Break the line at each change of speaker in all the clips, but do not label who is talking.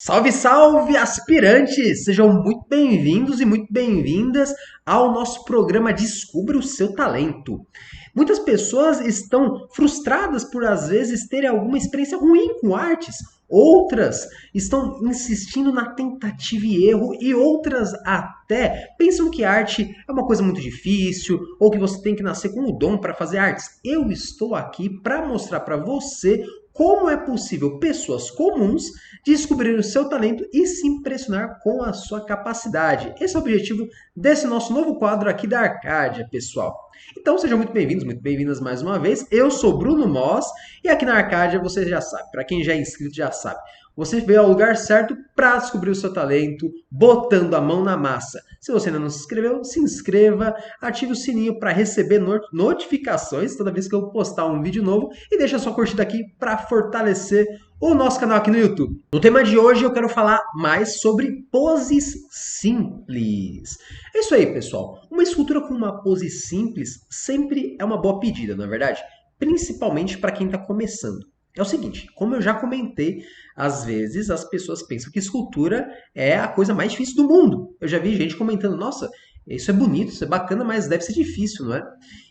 Salve, salve, aspirantes! Sejam muito bem-vindos e muito bem-vindas ao nosso programa Descubra o Seu Talento. Muitas pessoas estão frustradas por, às vezes, terem alguma experiência ruim com artes. Outras estão insistindo na tentativa e erro, e outras até pensam que arte é uma coisa muito difícil ou que você tem que nascer com o dom para fazer artes. Eu estou aqui para mostrar para você como é possível pessoas comuns descobrir o seu talento e se impressionar com a sua capacidade. Esse é o objetivo desse nosso novo quadro aqui da Arcádia, pessoal. Então sejam muito bem-vindos, muito bem-vindas mais uma vez. Eu sou Bruno Moss e aqui na Arcádia você já sabe, para quem já é inscrito já sabe, você veio ao lugar certo para descobrir o seu talento, botando a mão na massa. Se você ainda não se inscreveu, se inscreva, ative o sininho para receber notificações toda vez que eu postar um vídeo novo e deixa a sua curtida aqui para fortalecer o nosso canal aqui no YouTube. No tema de hoje eu quero falar mais sobre poses simples. É isso aí, pessoal. Uma escultura com uma pose simples sempre é uma boa pedida, não é verdade? Principalmente para quem está começando. É o seguinte, como eu já comentei, às vezes as pessoas pensam que escultura é a coisa mais difícil do mundo. Eu já vi gente comentando, nossa, isso é bonito, isso é bacana, mas deve ser difícil, não é?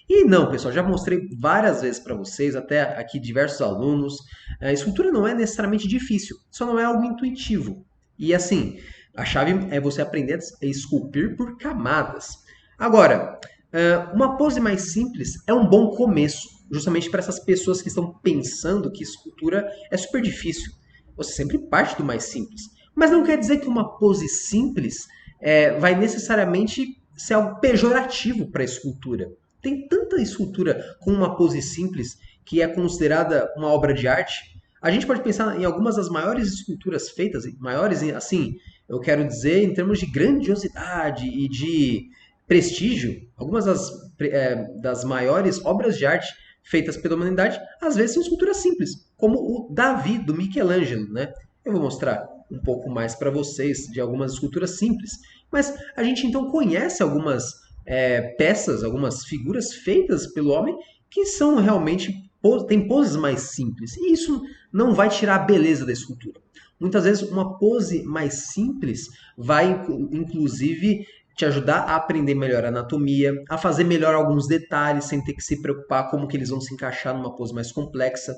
E não, pessoal, já mostrei várias vezes para vocês, até aqui diversos alunos, a escultura não é necessariamente difícil, só não é algo intuitivo. E assim, a chave é você aprender a esculpir por camadas. Agora, uma pose mais simples é um bom começo, justamente para essas pessoas que estão pensando que escultura é super difícil. Você sempre parte do mais simples. Mas não quer dizer que uma pose simples vai necessariamente ser algo pejorativo para a escultura. Tem tanta escultura com uma pose simples que é considerada uma obra de arte. A gente pode pensar em algumas das maiores esculturas feitas, maiores assim, eu quero dizer em termos de grandiosidade e de prestígio, algumas das maiores obras de arte feitas pela humanidade, às vezes são esculturas simples, como o Davi, do Michelangelo, né? Eu vou mostrar um pouco mais para vocês de algumas esculturas simples. Mas a gente então conhece algumas peças, algumas figuras feitas pelo homem que são realmente tem poses mais simples. E isso não vai tirar a beleza da escultura. Muitas vezes uma pose mais simples vai inclusive te ajudar a aprender melhor a anatomia, a fazer melhor alguns detalhes sem ter que se preocupar como que eles vão se encaixar numa pose mais complexa.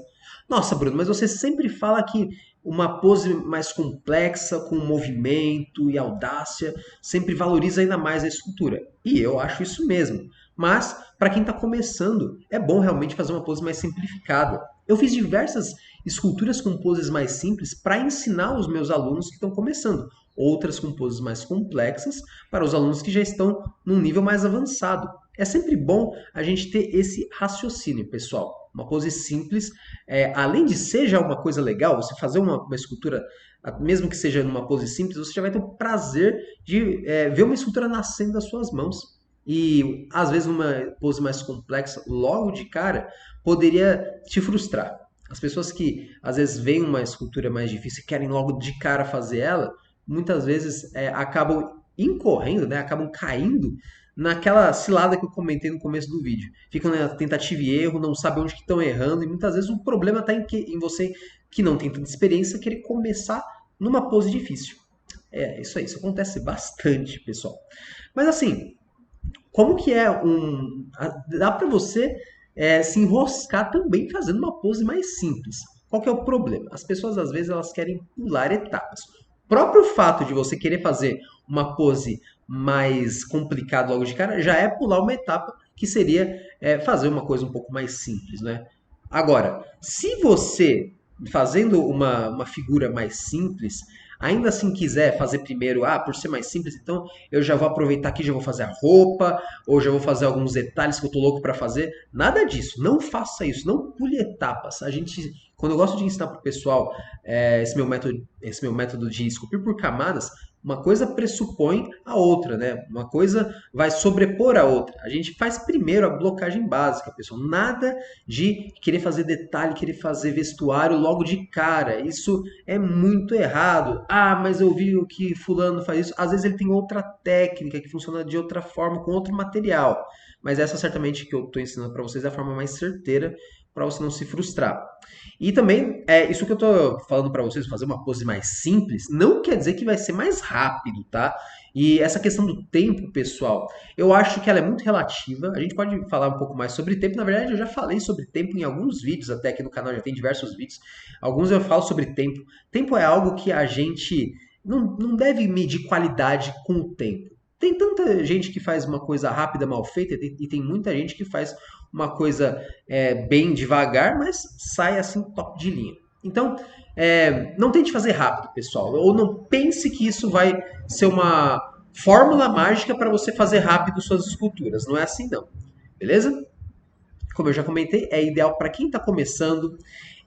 Nossa, Bruno, mas você sempre fala que uma pose mais complexa, com movimento e audácia, sempre valoriza ainda mais a escultura. E eu acho isso mesmo. Mas, para quem está começando, é bom realmente fazer uma pose mais simplificada. Eu fiz diversas esculturas com poses mais simples para ensinar os meus alunos que estão começando. Outras com poses mais complexas para os alunos que já estão num nível mais avançado. É sempre bom a gente ter esse raciocínio, pessoal. Uma pose simples, além de ser já uma coisa legal, você fazer uma escultura, mesmo que seja numa pose simples, você já vai ter o prazer de ver uma escultura nascendo das suas mãos. E às vezes uma pose mais complexa, logo de cara, poderia te frustrar. As pessoas que às vezes veem uma escultura mais difícil e querem logo de cara fazer ela, muitas vezes acabam incorrendo, né? Acabam caindo naquela cilada que eu comentei no começo do vídeo. Ficam na tentativa e erro, não sabem onde que estão errando, e muitas vezes o problema está em você que não tem tanta experiência querer começar numa pose difícil. É, isso acontece bastante, pessoal. Mas assim, como que é dá para você se enroscar também fazendo uma pose mais simples. Qual que é o problema? As pessoas às vezes elas querem pular etapas. O próprio fato de você querer fazer uma pose mais complicada logo de cara já é pular uma etapa que seria fazer uma coisa um pouco mais simples, né? Agora, se você fazendo uma figura mais simples, ainda assim quiser fazer primeiro, por ser mais simples, então eu já vou aproveitar aqui, já vou fazer a roupa, ou já vou fazer alguns detalhes que eu tô louco para fazer. Nada disso, não faça isso, não pule etapas. A gente, quando eu gosto de ensinar pro pessoal esse meu método de esculpir por camadas, uma coisa pressupõe a outra, né? Uma coisa vai sobrepor a outra. A gente faz primeiro a blocagem básica, pessoal. Nada de querer fazer detalhe, querer fazer vestuário logo de cara. Isso é muito errado. Mas eu vi o que fulano faz isso. Às vezes ele tem outra técnica que funciona de outra forma, com outro material. Mas essa certamente que eu estou ensinando para vocês é a forma mais certeira, para você não se frustrar. E também, isso que eu tô falando para vocês, fazer uma pose mais simples, não quer dizer que vai ser mais rápido, tá? E essa questão do tempo, pessoal, eu acho que ela é muito relativa. A gente pode falar um pouco mais sobre tempo. Na verdade, eu já falei sobre tempo em alguns vídeos, até aqui no canal já tem diversos vídeos. Alguns eu falo sobre tempo. Tempo é algo que a gente não deve medir qualidade com o tempo. Tem tanta gente que faz uma coisa rápida, mal feita, e tem muita gente que faz uma coisa bem devagar, mas sai assim top de linha. Então, não tente fazer rápido, pessoal. Ou não pense que isso vai ser uma fórmula mágica para você fazer rápido suas esculturas. Não é assim, não. Beleza? Como eu já comentei, é ideal para quem está começando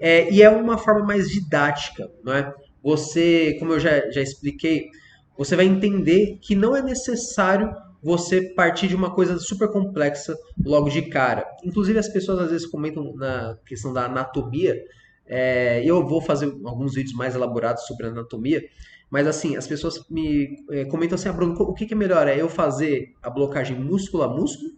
e é uma forma mais didática, não é? Você, como eu já expliquei, você vai entender que não é necessário você partir de uma coisa super complexa logo de cara. Inclusive, as pessoas às vezes comentam na questão da anatomia. Eu vou fazer alguns vídeos mais elaborados sobre anatomia, mas assim, as pessoas me comentam assim, Bruno, o que é melhor? É eu fazer a blocagem músculo a músculo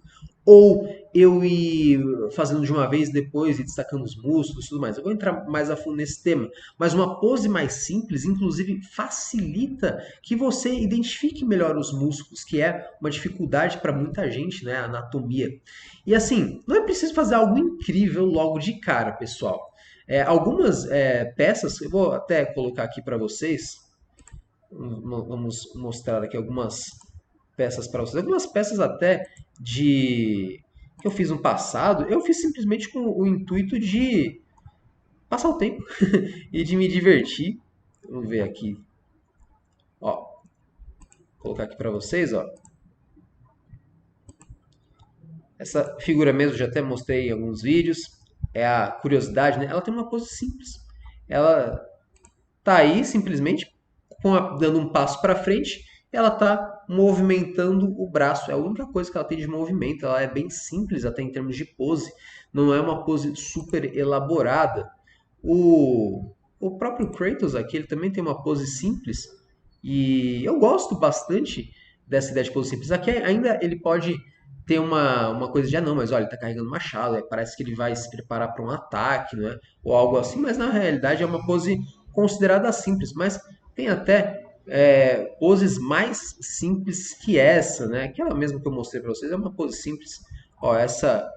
ou eu ir fazendo de uma vez depois e destacando os músculos e tudo mais. Eu vou entrar mais a fundo nesse tema, mas uma pose mais simples, inclusive, facilita que você identifique melhor os músculos, que é uma dificuldade para muita gente, né? A anatomia. E assim, não é preciso fazer algo incrível logo de cara, pessoal. Algumas peças, eu vou até colocar aqui para vocês, vamos mostrar aqui algumas peças para vocês. Algumas peças até de que eu fiz no passado, eu fiz simplesmente com o intuito de passar o tempo e de me divertir. Vamos ver aqui, ó, vou colocar aqui para vocês, ó. Essa figura mesmo já até mostrei em alguns vídeos. É a curiosidade, né? Ela tem uma pose simples. Ela tá aí simplesmente dando um passo para frente, ela tá movimentando o braço. É a única coisa que ela tem de movimento. Ela é bem simples até em termos de pose. Não é uma pose super elaborada. O próprio Kratos aqui, ele também tem uma pose simples. E eu gosto bastante dessa ideia de pose simples. Aqui ainda ele pode ter uma coisa de, não, mas olha, ele tá carregando machado, parece que ele vai se preparar para um ataque, né? Ou algo assim, mas na realidade é uma pose considerada simples, mas tem até poses mais simples que essa, né? Aquela mesmo que eu mostrei para vocês é uma pose simples. Ó, essa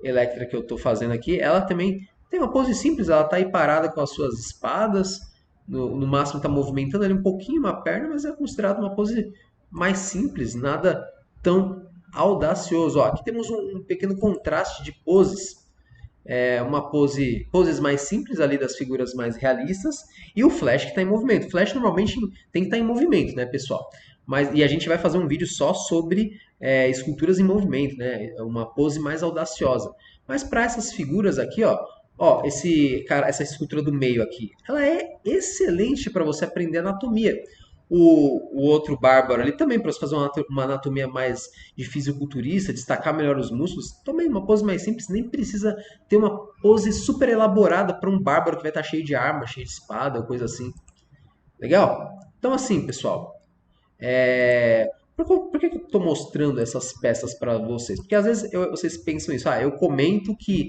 Electra que eu estou fazendo aqui, ela também tem uma pose simples, ela está aí parada com as suas espadas, no máximo está movimentando ali um pouquinho uma perna, mas é considerado uma pose mais simples, nada tão audacioso. Ó, aqui temos um pequeno contraste de poses, poses mais simples ali das figuras mais realistas e o Flash que está em movimento. O Flash normalmente tem que estar em movimento, né, pessoal? E a gente vai fazer um vídeo só sobre esculturas em movimento, né? Uma pose mais audaciosa. Mas para essas figuras aqui, ó, essa escultura do meio aqui, ela é excelente para você aprender anatomia. O outro bárbaro ali também, para você fazer uma anatomia mais de fisiculturista, destacar melhor os músculos, também uma pose mais simples, nem precisa ter uma pose super elaborada para um bárbaro que vai estar cheio de arma, cheio de espada, coisa assim. Legal? Então assim, pessoal, por que eu estou mostrando essas peças para vocês? Porque às vezes vocês pensam isso, eu comento que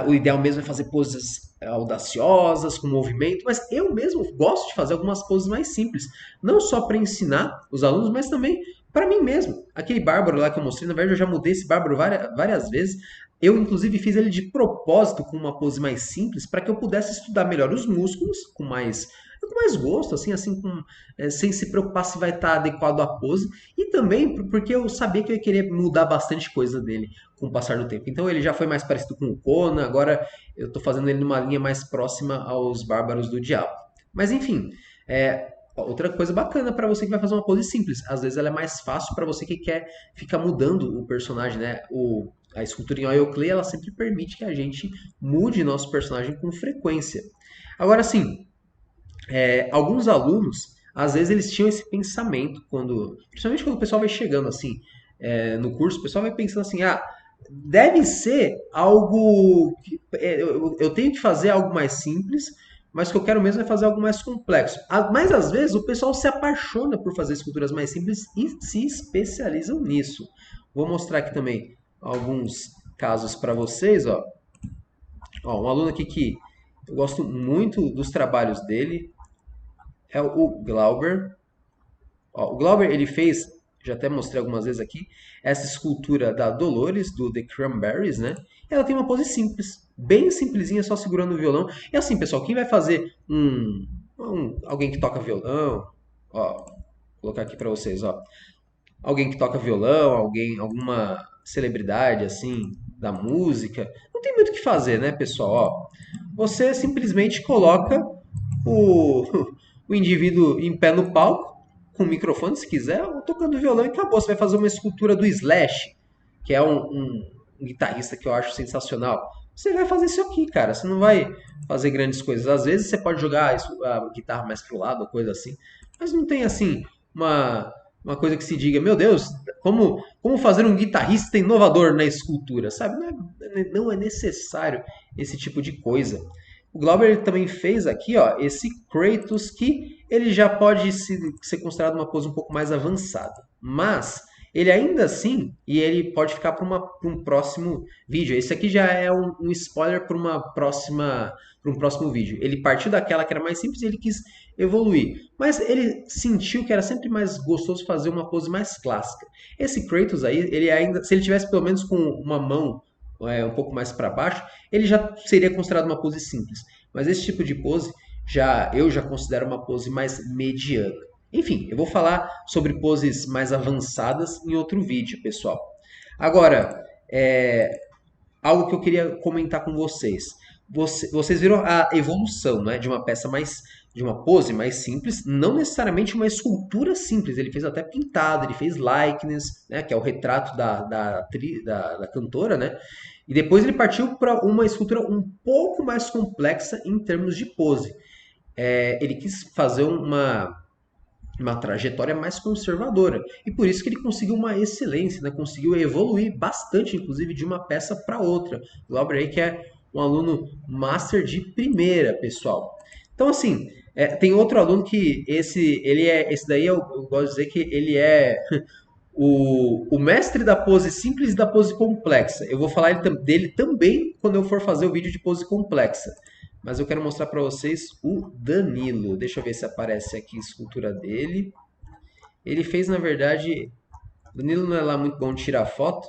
o ideal mesmo é fazer poses audaciosas, com movimento, mas eu mesmo gosto de fazer algumas poses mais simples, não só para ensinar os alunos, mas também para mim mesmo. Aquele bárbaro lá que eu mostrei, na verdade eu já mudei esse bárbaro várias vezes. Eu, inclusive, fiz ele de propósito com uma pose mais simples para que eu pudesse estudar melhor os músculos com mais gosto, sem se preocupar se vai estar adequado à pose, e também porque eu sabia que eu ia querer mudar bastante coisa dele com o passar do tempo. Então ele já foi mais parecido com o Conan, agora eu estou fazendo ele numa linha mais próxima aos Bárbaros do Diabo. Mas enfim, outra coisa bacana para você que vai fazer uma pose simples. Às vezes ela é mais fácil para você que quer ficar mudando o personagem, né? A escultura em oil clay, ela sempre permite que a gente mude nosso personagem com frequência. Agora sim, alguns alunos, às vezes eles tinham esse pensamento, principalmente quando o pessoal vai chegando assim no curso, o pessoal vai pensando assim, deve ser algo que eu tenho que fazer algo mais simples, mas o que eu quero mesmo é fazer algo mais complexo. Mas às vezes o pessoal se apaixona por fazer esculturas mais simples e se especializam nisso. Vou mostrar aqui também alguns casos para vocês, ó. Ó, um aluno aqui que eu gosto muito dos trabalhos dele é o Glauber. Ó, o Glauber, ele fez, já até mostrei algumas vezes aqui, essa escultura da Dolores, do The Cranberries, né? Ela tem uma pose simples, bem simplesinha, só segurando o violão. E assim, pessoal, quem vai fazer alguém que toca violão, ó, vou colocar aqui para vocês, ó. Alguém que toca violão, alguma celebridade, assim, da música, não tem muito o que fazer, né, pessoal? Ó, você simplesmente coloca o, o indivíduo em pé no palco, com o microfone, se quiser, ou tocando violão e acabou. Você vai fazer uma escultura do Slash, que é um guitarrista que eu acho sensacional. Você vai fazer isso aqui, cara. Você não vai fazer grandes coisas. Às vezes você pode jogar a guitarra mais pro lado, ou coisa assim. Mas não tem, assim, uma coisa que se diga, meu Deus, como fazer um guitarrista inovador na escultura, sabe? Não é necessário esse tipo de coisa. O Glauber ele também fez aqui, ó, esse Kratos que ele já pode ser considerado uma pose um pouco mais avançada, mas ele ainda assim, e ele pode ficar para um próximo vídeo. Esse aqui já é um spoiler para para um próximo vídeo. Ele partiu daquela que era mais simples e ele quis evoluir, mas ele sentiu que era sempre mais gostoso fazer uma pose mais clássica. Esse Kratos aí, ele ainda, se ele tivesse pelo menos com uma mão um pouco mais para baixo, ele já seria considerado uma pose simples. Mas esse tipo de pose eu já considero uma pose mais mediana. Enfim, eu vou falar sobre poses mais avançadas em outro vídeo, pessoal. Agora, algo que eu queria comentar com vocês. Vocês viram a evolução, né, de uma peça de uma pose mais simples, não necessariamente uma escultura simples. Ele fez até pintado, ele fez likeness, né, que é o retrato da cantora, né? E depois ele partiu para uma escultura um pouco mais complexa em termos de pose. Ele quis fazer uma trajetória mais conservadora. E por isso que ele conseguiu uma excelência, né? Conseguiu evoluir bastante, inclusive, de uma peça para outra. O Glauber aí que é um aluno master de primeira, pessoal. Então, assim, tem outro aluno que esse daí eu gosto de dizer que ele é o mestre da pose simples e da pose complexa. Eu vou falar dele também quando eu for fazer o vídeo de pose complexa. Mas eu quero mostrar para vocês o Danilo. Deixa eu ver se aparece aqui a escultura dele. Ele fez, na verdade... O Danilo não é lá muito bom de tirar foto.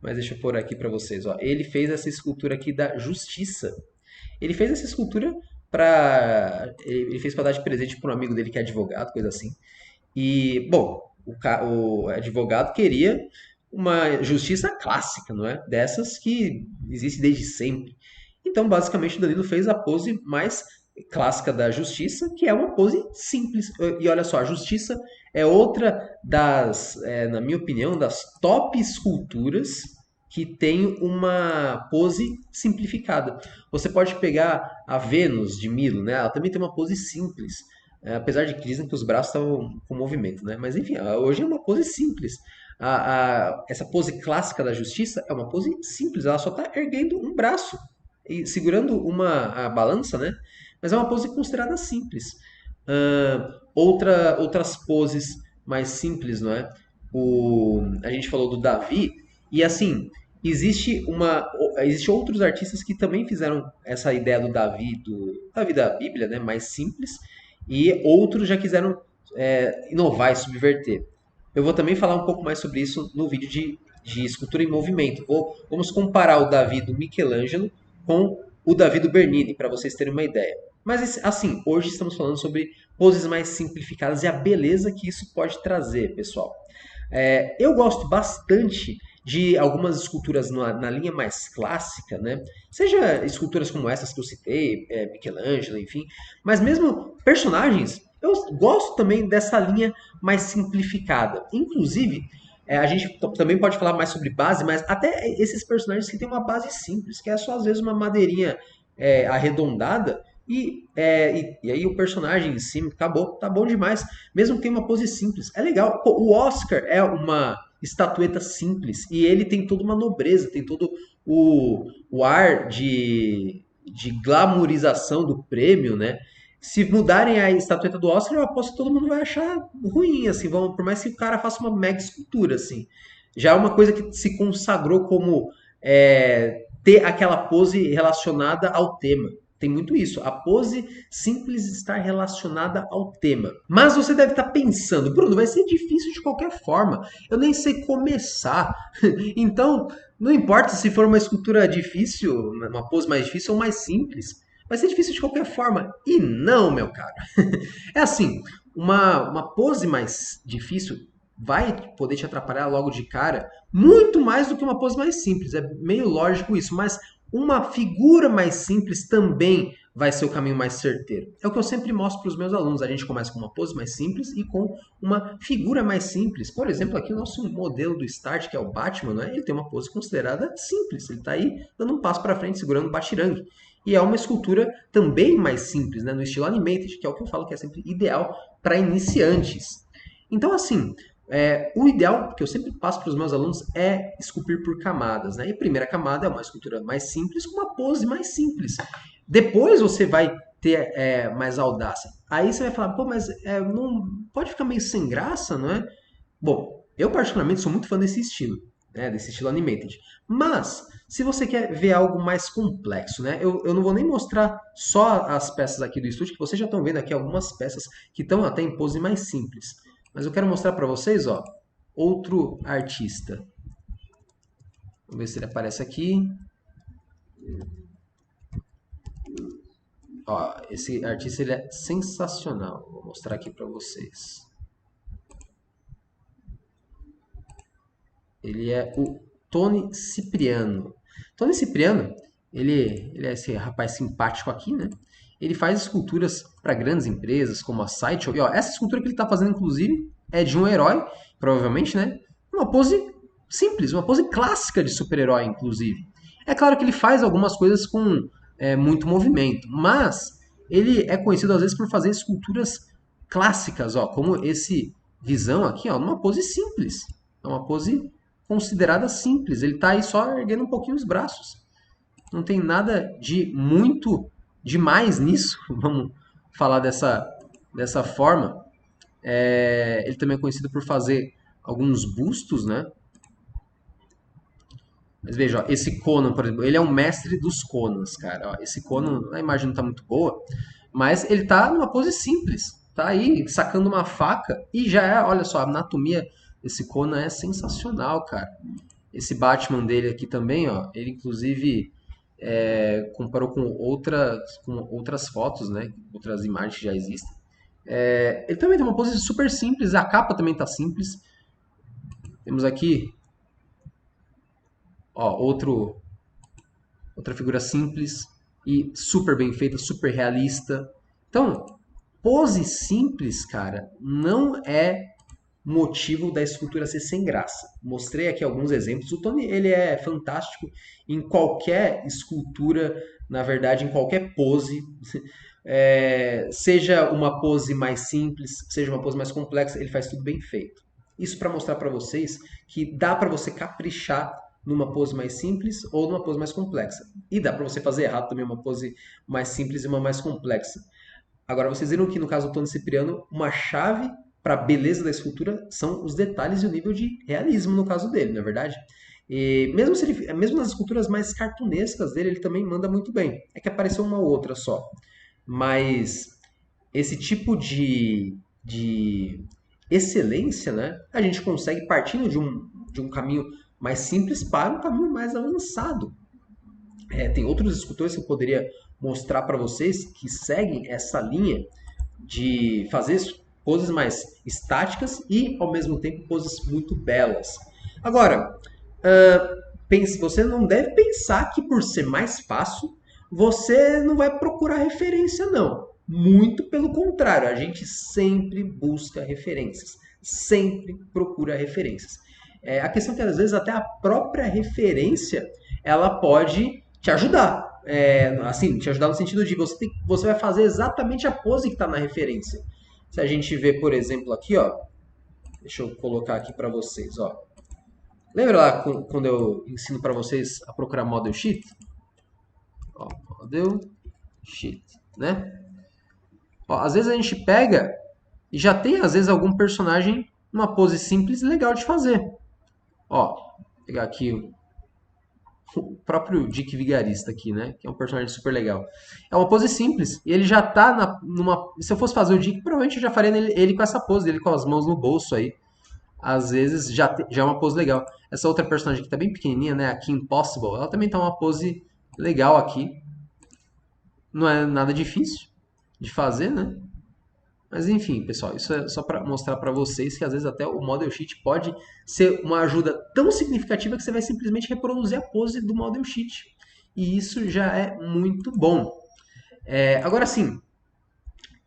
Mas deixa eu pôr aqui para vocês. Ó. Ele fez essa escultura aqui da Justiça. Ele fez essa escultura para... Ele fez para dar de presente para um amigo dele que é advogado, coisa assim. E, bom, o advogado queria uma justiça clássica, não é? Dessas que existe desde sempre. Então, basicamente, o Danilo fez a pose mais clássica da justiça, que é uma pose simples. E olha só, a justiça é outra na minha opinião, das top esculturas que tem uma pose simplificada. Você pode pegar a Vênus de Milo, né? Ela também tem uma pose simples. Apesar de que dizem que os braços estavam com movimento, né? Mas enfim, hoje é uma pose simples. Essa pose clássica da justiça é uma pose simples, ela só está erguendo um braço e segurando a balança, né? Mas é uma pose considerada simples. Outras poses mais simples, não é? A gente falou do Davi, e assim, existe outros artistas que também fizeram essa ideia do Davi da Bíblia, né? Mais simples, e outros já quiseram inovar e subverter. Eu vou também falar um pouco mais sobre isso no vídeo de escultura em movimento. Vamos comparar o Davi do Michelangelo com o Davi do Bernini, para vocês terem uma ideia. Mas assim, hoje estamos falando sobre poses mais simplificadas e a beleza que isso pode trazer, pessoal. Eu gosto bastante de algumas esculturas na linha mais clássica, né? Seja esculturas como essas que eu citei, Michelangelo, enfim, mas mesmo personagens, eu gosto também dessa linha mais simplificada. Inclusive, a gente também pode falar mais sobre base, mas até esses personagens que têm uma base simples, que é só às vezes uma madeirinha arredondada e aí o personagem em cima acabou, tá bom demais. Mesmo que tenha uma pose simples, é legal. Pô, o Oscar é uma estatueta simples e ele tem toda uma nobreza, tem todo o ar de glamourização do prêmio, né? Se mudarem a estatueta do Oscar, eu aposto que todo mundo vai achar ruim, assim, por mais que o cara faça uma mega escultura, assim. Já é uma coisa que se consagrou como ter aquela pose relacionada ao tema. Tem muito isso. A pose simples está relacionada ao tema. Mas você deve estar pensando, Bruno, vai ser difícil de qualquer forma. Eu nem sei começar. Então, não importa se for uma escultura difícil, uma pose mais difícil ou mais simples. Vai ser difícil de qualquer forma. E não, meu caro. É assim, uma pose mais difícil vai poder te atrapalhar logo de cara muito mais do que uma pose mais simples. É meio lógico isso, mas uma figura mais simples também vai ser o caminho mais certeiro. É o que eu sempre mostro para os meus alunos. A gente começa com uma pose mais simples e com uma figura mais simples. Por exemplo, aqui o nosso modelo do Start, que é o Batman, né? Ele tem uma pose considerada simples. Ele está aí dando um passo para frente, segurando o batirangue. E é uma escultura também mais simples, né? No estilo animated, que é o que eu falo que é sempre ideal para iniciantes. Então, assim, o ideal que eu sempre passo para os meus alunos é esculpir por camadas, né? E a primeira camada é uma escultura mais simples, com uma pose mais simples. Depois você vai ter mais audácia. Aí você vai falar, pô, mas não pode ficar meio sem graça, não é? Bom, eu particularmente sou muito fã desse estilo, né? Desse estilo animated. Mas, se você quer ver algo mais complexo, né? Eu não vou nem mostrar só as peças aqui do estúdio, que vocês já estão vendo aqui algumas peças que estão até em pose mais simples. Mas eu quero mostrar para vocês, ó, outro artista. Vamos ver se ele aparece aqui. Ó, esse artista ele é sensacional. Vou mostrar aqui para vocês. Ele é o Tony Cipriano. Tony Cipriano, ele é esse rapaz simpático aqui, né? Ele faz esculturas para grandes empresas, como a Sideshow. E ó, essa escultura que ele está fazendo, inclusive, é de um herói, provavelmente, né? Uma pose simples, uma pose clássica de super-herói, inclusive. É claro que ele faz algumas coisas com muito movimento, mas ele é conhecido às vezes por fazer esculturas clássicas, ó, como esse Visão aqui, ó, numa pose simples. É uma pose considerada simples. Ele está aí só erguendo um pouquinho os braços. Não tem nada de muito demais nisso, vamos falar dessa forma. Ele também é conhecido por fazer alguns bustos, né? Mas veja, ó, esse Conan, por exemplo, ele é um mestre dos Conans, cara. Ó, esse Conan, a imagem não está muito boa, mas ele está numa pose simples. Tá aí sacando uma faca e já é, olha só, a anatomia desse Conan é sensacional, cara. Esse Batman dele aqui também, ó, ele inclusive comparou com outras fotos, né? Outras imagens que já existem. Ele também tem uma pose super simples, a capa também tá simples. Temos aqui, ó, outra figura simples e super bem feita, super realista. Então, pose simples, cara, não é motivo da escultura ser sem graça. Mostrei aqui alguns exemplos. O Tony, ele é fantástico em qualquer escultura, na verdade, em qualquer pose. Seja uma pose mais simples, seja uma pose mais complexa, ele faz tudo bem feito. Isso para mostrar para vocês que dá para você caprichar numa pose mais simples ou numa pose mais complexa. E dá para você fazer errado também uma pose mais simples e uma mais complexa. Agora, vocês viram que no caso do Tony Cipriano, uma chave para a beleza da escultura são os detalhes e o nível de realismo no caso dele, não é verdade? E mesmo nas esculturas mais cartunescas dele, ele também manda muito bem. É que apareceu uma ou outra só. Mas esse tipo de excelência, né, a gente consegue partindo de um caminho mais simples para um caminho mais avançado. Tem outros escultores que eu poderia mostrar para vocês que seguem essa linha de fazer poses mais estáticas e, ao mesmo tempo, poses muito belas. Agora, você não deve pensar que por ser mais fácil, você não vai procurar referência, não. Muito pelo contrário, a gente sempre busca referências, sempre procura referências. A questão é que às vezes até a própria referência ela pode te ajudar. Assim, te ajudar no sentido de você vai fazer exatamente a pose que está na referência. Se a gente vê, por exemplo, aqui, ó, deixa eu colocar aqui para vocês, ó. Lembra lá quando eu ensino para vocês a procurar model sheet? Ó, model sheet, né? Ó, às vezes a gente pega e já tem, às vezes, algum personagem numa pose simples e legal de fazer. Ó, vou pegar aqui o próprio Dick Vigarista aqui, né? Que é um personagem super legal. É uma pose simples. E ele já tá numa. Se eu fosse fazer o Dick, provavelmente eu já faria ele com essa pose, ele com as mãos no bolso aí. Às vezes já é uma pose legal. Essa outra personagem aqui tá bem pequenininha, né? A Kim Possible. Ela também tá uma pose legal aqui. Não é nada difícil de fazer, né? Mas enfim, pessoal, isso é só para mostrar para vocês que às vezes até o Model Sheet pode ser uma ajuda tão significativa que você vai simplesmente reproduzir a pose do Model Sheet. E isso já é muito bom. Agora sim,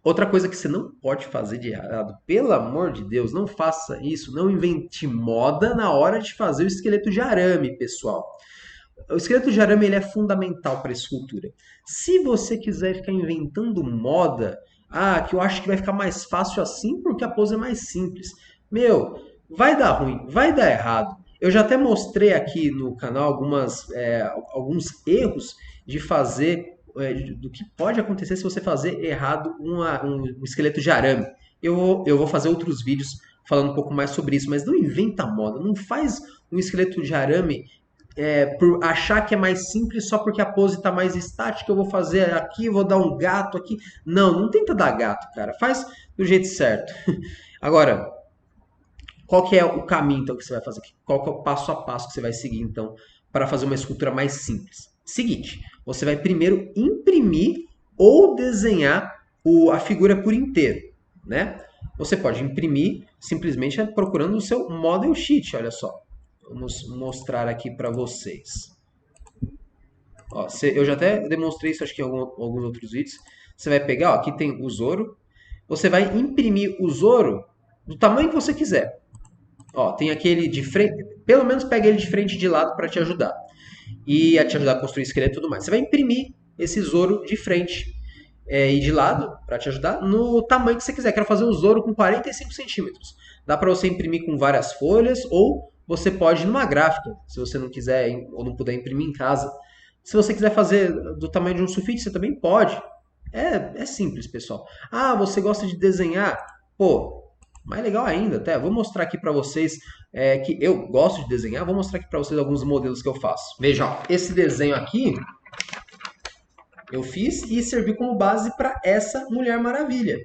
outra coisa que você não pode fazer de errado, pelo amor de Deus, não faça isso, não invente moda na hora de fazer o esqueleto de arame, pessoal. O esqueleto de arame ele é fundamental para a escultura. Se você quiser ficar inventando moda, que eu acho que vai ficar mais fácil assim porque a pose é mais simples. Meu, vai dar ruim, vai dar errado. Eu já até mostrei aqui no canal alguns erros de fazer, do que pode acontecer se você fazer errado um esqueleto de arame. Eu vou fazer outros vídeos falando um pouco mais sobre isso, mas não inventa moda, não faz um esqueleto de arame por achar que é mais simples só porque a pose está mais estática, eu vou fazer aqui, vou dar um gato aqui. Não, não tenta dar gato, cara. Faz do jeito certo. Agora, qual que é o caminho então que você vai fazer aqui? Qual que é o passo a passo que você vai seguir então para fazer uma escultura mais simples? Seguinte, você vai primeiro imprimir ou desenhar a figura por inteiro, né? Você pode imprimir simplesmente procurando o seu model sheet, olha só. Vamos mostrar aqui para vocês. Ó, eu já até demonstrei isso acho que em alguns outros vídeos. Você vai pegar, ó, aqui tem o Zoro. Você vai imprimir o Zoro do tamanho que você quiser. Ó, tem aquele de frente, pelo menos pega ele de frente e de lado para te ajudar. E a te ajudar a construir esqueleto e tudo mais. Você vai imprimir esse Zoro de frente e de lado, para te ajudar, no tamanho que você quiser. Quero fazer um Zoro com 45 centímetros. Dá para você imprimir com várias folhas ou você pode ir numa gráfica, se você não quiser ou não puder imprimir em casa. Se você quiser fazer do tamanho de um sulfite, você também pode. É simples, pessoal. Você gosta de desenhar? Pô, mais legal ainda, até. Vou mostrar aqui para vocês que eu gosto de desenhar. Vou mostrar aqui para vocês alguns modelos que eu faço. Veja, ó, esse desenho aqui eu fiz e serviu como base para essa Mulher Maravilha.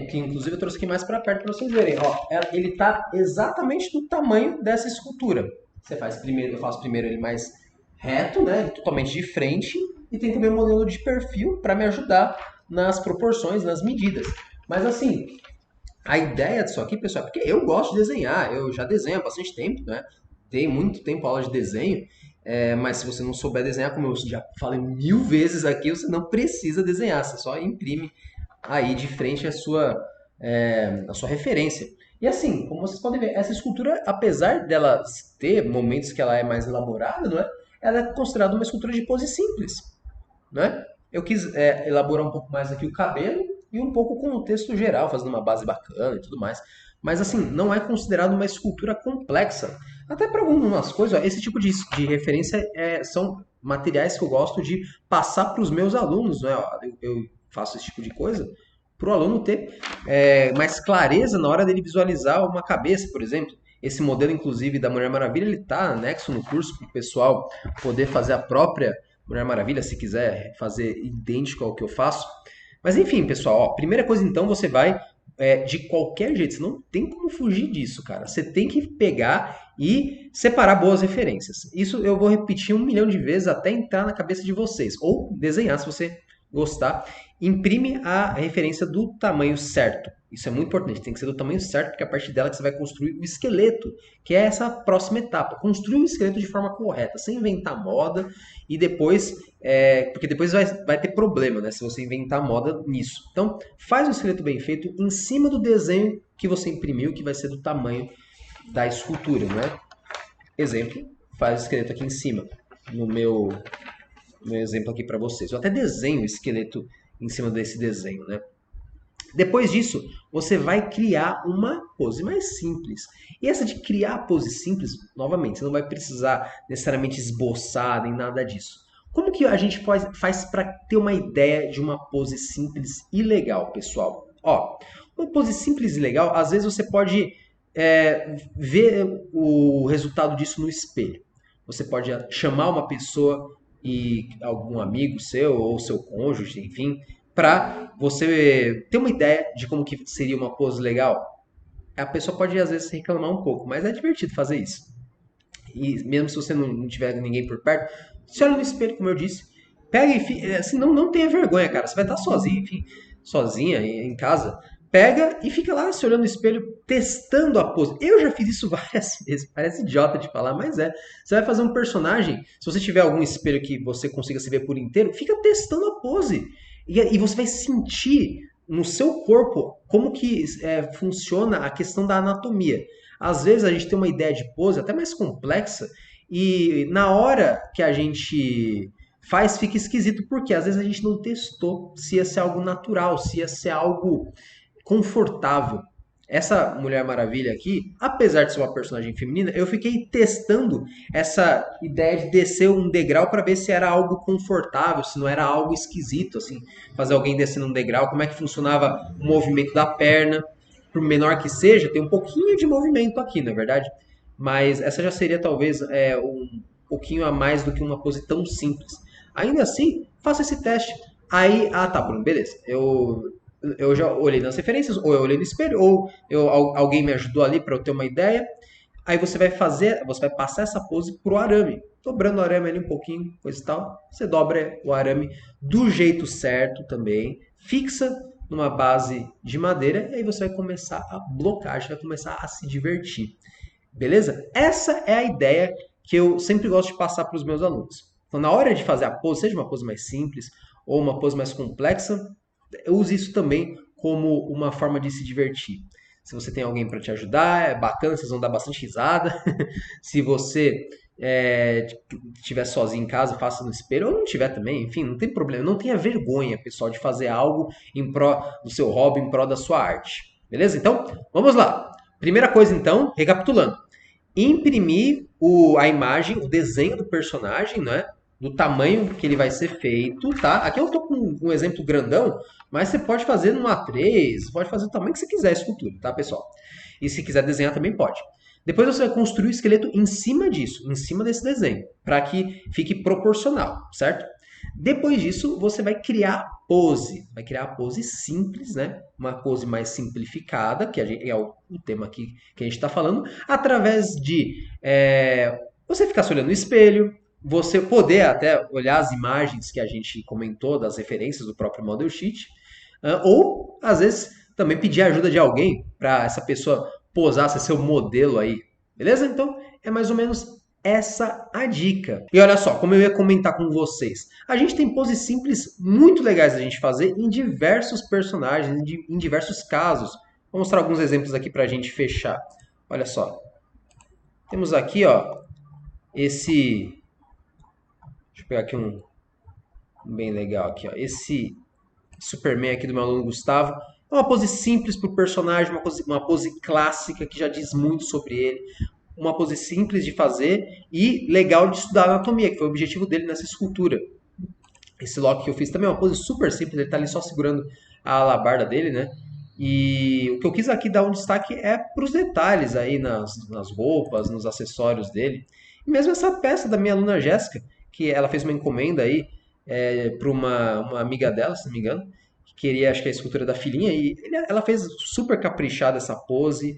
Que inclusive eu trouxe aqui mais para perto para vocês verem. Ó, ele está exatamente do tamanho dessa escultura. Eu faço primeiro ele mais reto, né, totalmente de frente, e tem também um modelo de perfil para me ajudar nas proporções, nas medidas. Mas assim, a ideia disso aqui, pessoal, é porque eu gosto de desenhar, eu já desenho há bastante tempo, né? Dei muito tempo aula de desenho, mas se você não souber desenhar, como eu já falei 1000 vezes aqui, você não precisa desenhar, você só imprime aí de frente a sua referência. E assim, como vocês podem ver, essa escultura, apesar dela ter momentos que ela é mais elaborada, não é? Ela é considerada uma escultura de pose simples, né? Eu quis elaborar um pouco mais aqui o cabelo e um pouco o contexto geral, fazendo uma base bacana e tudo mais. Mas assim, não é considerado uma escultura complexa. Até para algumas coisas, ó, esse tipo de referência são materiais que eu gosto de passar para os meus alunos, né? Ó, eu faço esse tipo de coisa para o aluno ter mais clareza na hora dele visualizar uma cabeça, por exemplo. Esse modelo, inclusive, da Mulher Maravilha, ele está anexo no curso para o pessoal poder fazer a própria Mulher Maravilha, se quiser fazer idêntico ao que eu faço. Mas enfim, pessoal, ó, primeira coisa então, você vai de qualquer jeito, você não tem como fugir disso, cara. Você tem que pegar e separar boas referências. Isso eu vou repetir 1 milhão de vezes até entrar na cabeça de vocês. Ou desenhar, se você gostar. Imprime a referência do tamanho certo. Isso é muito importante, tem que ser do tamanho certo, porque é a partir dela que você vai construir o esqueleto, que é essa próxima etapa. Construir o esqueleto de forma correta, sem inventar moda e depois, porque depois vai ter problema, né, se você inventar moda nisso. Então, faz o esqueleto bem feito em cima do desenho que você imprimiu, que vai ser do tamanho da escultura, né? Exemplo, faz o esqueleto aqui em cima, no meu exemplo aqui para vocês. Eu até desenho o esqueleto em cima desse desenho, né? Depois disso, você vai criar uma pose mais simples. E essa de criar a pose simples, novamente, você não vai precisar necessariamente esboçar nem nada disso. Como que a gente faz para ter uma ideia de uma pose simples e legal, pessoal? Ó, uma pose simples e legal, às vezes você pode ver o resultado disso no espelho. Você pode chamar uma pessoa e algum amigo seu ou seu cônjuge, enfim, para você ter uma ideia de como que seria uma pose legal. A pessoa pode às vezes reclamar um pouco, mas é divertido fazer isso. E mesmo se você não tiver ninguém por perto, se olha no espelho, como eu disse, pega e assim, não tenha vergonha, cara. Você vai estar sozinho, enfim, sozinha em casa. Pega e fica lá se olhando no espelho, testando a pose. Eu já fiz isso várias vezes, parece idiota de falar, mas é. Você vai fazer um personagem, se você tiver algum espelho que você consiga se ver por inteiro, fica testando a pose. E você vai sentir no seu corpo como que funciona a questão da anatomia. Às vezes a gente tem uma ideia de pose até mais complexa e na hora que a gente faz fica esquisito, porque às vezes a gente não testou se ia ser algo natural, se ia ser algo confortável. Essa Mulher Maravilha aqui, apesar de ser uma personagem feminina, eu fiquei testando essa ideia de descer um degrau para ver se era algo confortável, se não era algo esquisito, assim, fazer alguém descendo um degrau, como é que funcionava o movimento da perna. Por menor que seja, tem um pouquinho de movimento aqui, na verdade. Mas essa já seria talvez um pouquinho a mais do que uma pose tão simples. Ainda assim, faça esse teste. Aí, tá, Bruno, beleza. Eu já olhei nas referências, ou eu olhei no espelho, ou alguém me ajudou ali para eu ter uma ideia. Aí você vai passar essa pose pro arame, dobrando o arame ali um pouquinho, coisa e tal. Você dobra o arame do jeito certo também, fixa numa base de madeira e aí você vai começar a blocar, vai começar a se divertir. Beleza? Essa é a ideia que eu sempre gosto de passar para os meus alunos. Então, na hora de fazer a pose, seja uma pose mais simples ou uma pose mais complexa, eu uso isso também como uma forma de se divertir. Se você tem alguém para te ajudar, é bacana, vocês vão dar bastante risada. Se você estiver sozinho em casa, faça no espelho, ou não tiver também, enfim, não tem problema. Não tenha vergonha, pessoal, de fazer algo em pró do seu hobby, em pró da sua arte. Beleza? Então, vamos lá. Primeira coisa, então, recapitulando. Imprimir a imagem, o desenho do personagem, né? Do tamanho que ele vai ser feito, tá? Aqui eu tô com um exemplo grandão, mas você pode fazer no A3, pode fazer o tamanho que você quiser a escultura, tá, pessoal? E se quiser desenhar também pode. Depois você vai construir o esqueleto em cima disso, em cima desse desenho, para que fique proporcional, certo? Depois disso, você vai criar a pose. Vai criar a pose simples, né? Uma pose mais simplificada, que é o tema aqui que a gente está falando, através de você ficar se olhando no espelho, você poder até olhar as imagens que a gente comentou, das referências do próprio Model Sheet, ou, às vezes, também pedir ajuda de alguém para essa pessoa posar, ser seu modelo aí. Beleza? Então, é mais ou menos essa a dica. E olha só, como eu ia comentar com vocês, a gente tem poses simples muito legais a gente fazer em diversos personagens, em diversos casos. Vou mostrar alguns exemplos aqui para a gente fechar. Olha só. Temos aqui, ó, esse... Deixa eu pegar aqui um bem legal aqui, ó. Esse Superman aqui do meu aluno Gustavo. É uma pose simples para o personagem, uma pose clássica que já diz muito sobre ele. Uma pose simples de fazer e legal de estudar anatomia, que foi o objetivo dele nessa escultura. Esse Loki que eu fiz também é uma pose super simples, ele está ali só segurando a alabarda dele, né? E o que eu quis aqui dar um destaque é para os detalhes aí nas roupas, nos acessórios dele. E mesmo essa peça da minha aluna Jéssica, que ela fez uma encomenda aí para uma amiga dela, se não me engano, que queria, acho que a escultura da filhinha, e ela fez super caprichada essa pose,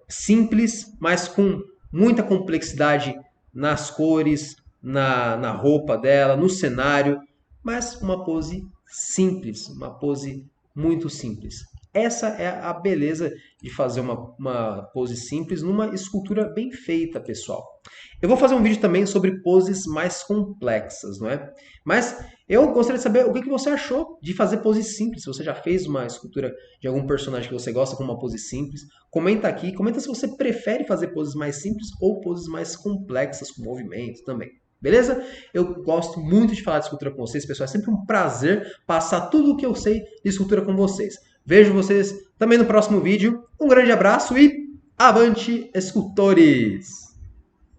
simples, mas com muita complexidade nas cores, na roupa dela, no cenário, mas uma pose simples, uma pose muito simples. Essa é a beleza de fazer uma pose simples numa escultura bem feita, pessoal. Eu vou fazer um vídeo também sobre poses mais complexas, não é? Mas eu gostaria de saber o que você achou de fazer poses simples. Se você já fez uma escultura de algum personagem que você gosta com uma pose simples, comenta aqui. Comenta se você prefere fazer poses mais simples ou poses mais complexas com movimento também. Beleza? Eu gosto muito de falar de escultura com vocês, pessoal. É sempre um prazer passar tudo o que eu sei de escultura com vocês. Vejo vocês também no próximo vídeo. Um grande abraço e avante, escultores!